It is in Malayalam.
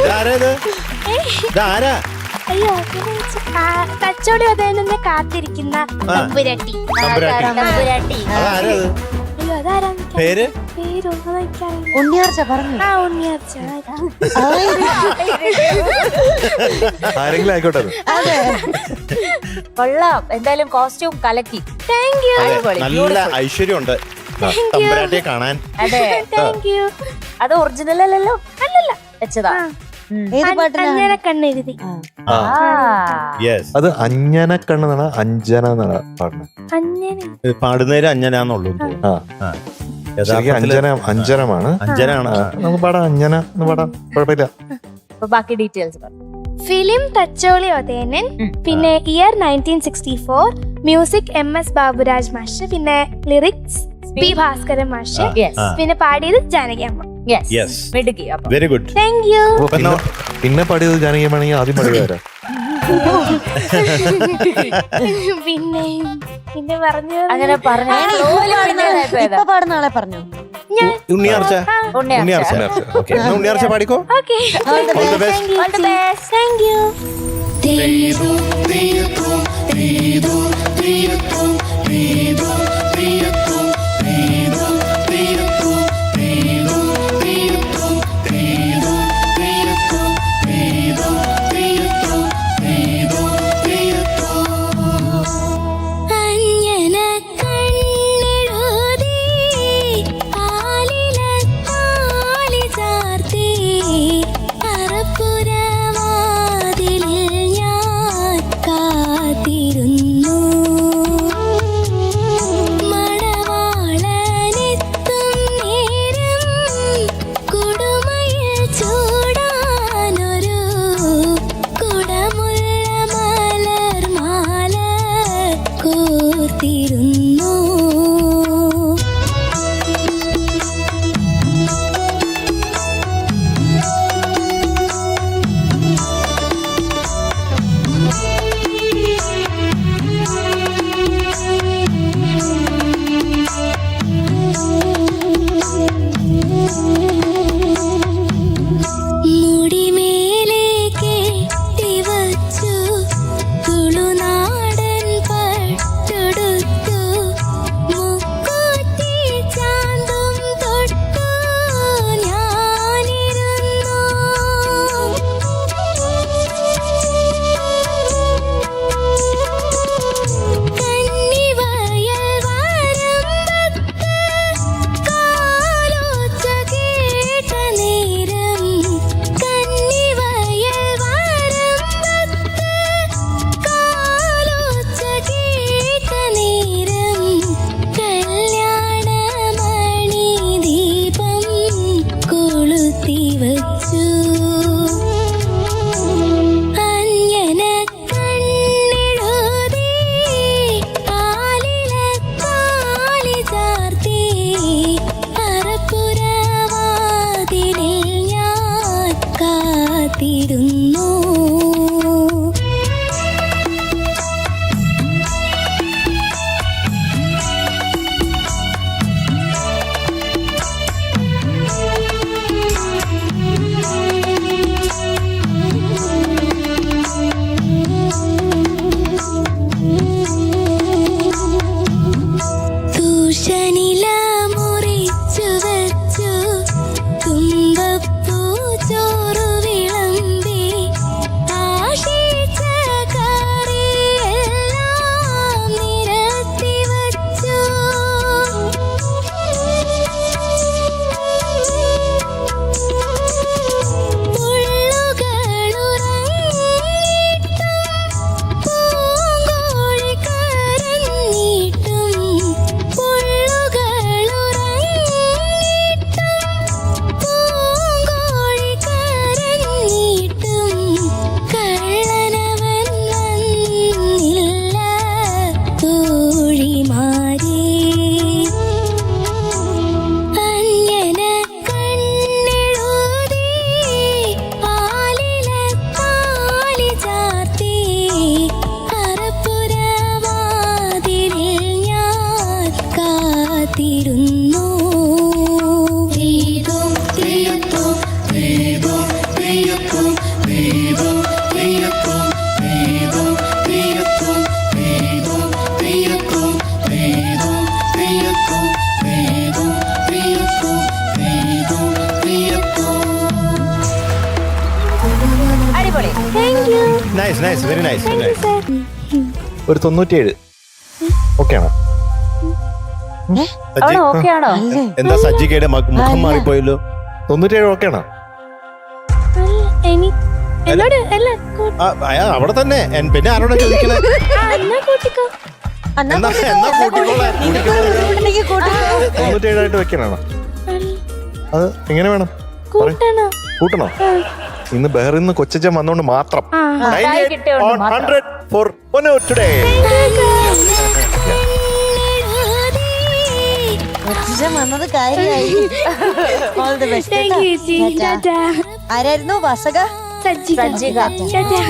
ഇതാരാ? ഇതാരാരാ? അയ്യോ തച്ചോളി ഉദയനെ കാത്തിരിക്കുന്ന തമ്പുരാട്ടി. അതാരത്? അയ്യോ അതാരാ? പേര്? പേരൊന്നും എനിക്കറിയില്ല. ഉണ്ണിയാർച്ച പറഞ്ഞു. ആ ഉണ്ണിയാർച്ച. ആരെങ്കിലും ആയിക്കോട്ടെ. കൊള്ളാം. എന്തായാലും കോസ്റ്റ്യൂം കലക്കി. Thank you. നല്ല ഐശ്വര്യമുണ്ട് തമ്പുരാട്ടിയെ കാണാൻ. അതെ, താങ്ക് യു. അത് ഒറിജിനൽ അല്ലല്ലോ. അല്ലല്ല, വെച്ചതാ. ഏത് പാട്ടാണ്? കണ്ണെഴുതി. യെസ്, അത് അഞ്ജനക്കണ്ണെന്നാണ്, അഞ്ജന എന്നാണ് പാടുന്നത്. അഞ്ജന പാടുന്നേരം അഞ്ജനാന്നുള്ളൂ. ശരിക്കും അഞ്ജനമാണ്. അഞ്ജനാണ്. നമുക്ക് പാടാം, അഞ്ജന എന്ന് പാടാം, കുഴപ്പമില്ല. ബാക്കി ഡീറ്റെയിൽസ്. ഫിലിം തച്ചോളി ഒതേനൻ, പിന്നെ ഇയർ 1964, മ്യൂസിക് MS ബാബുരാജ് മാഷ്, പിന്നെ ലിറിക്സ് P ഭാസ്കരൻ മാഷ്, പിന്നെ പാടിയത് ജാനകി അമ്മ. Very good, thank you. പിന്നെ പാടിയത് ജാനകിയമാണെങ്കിൽ ആദ്യം പാടിയതാരാ? പിന്നെ പിന്നെ പറഞ്ഞു അങ്ങനെ പറഞ്ഞു. പാടുന്ന ആളെ പറഞ്ഞു. ഉണ്ണിയാർച്ച. ഉണ്ണിയാർച്ച പാടിക്കോ. Okay, thank you. തുമ്പപ്പൂ ചോറു വിളമ്പി nice nice very nice very nice. ഒരു 97. ഓക്കെ ആണോ? സജ്ജി, ഓക്കെ ആണോ? എന്താ സജ്ജിക്കയുടെ മുഖം മാറിപ്പോയല്ലോ? 97 ഓക്കെ ആണോ? എന്നോട് അല്ല അവിടെ തന്നെ പിന്നെ ആരോടാ ചോദിക്കണേ? എന്നാ കൂട്ടിക്കോ. എന്നാ കൂട്ടിക്കോളെ? 97 ആയിട്ട് വെക്കണോ? അത് എങ്ങനെ വേണം? കൂട്ടണോ? കൂട്ടണോ? ഇന്ന് ബഹറിൽ നിന്ന് കൊച്ചച്ചൻ വന്നോണ്ട് മാത്രം 98 on 100 for Onu today. വന്നത് കാര്യമായി. All the best. Thank you, ചേച്ചി. ടാറ്റാ. ആരായിരുന്നു? വസക സജ്ജിക. സജ്ജിക. ടാറ്റാ.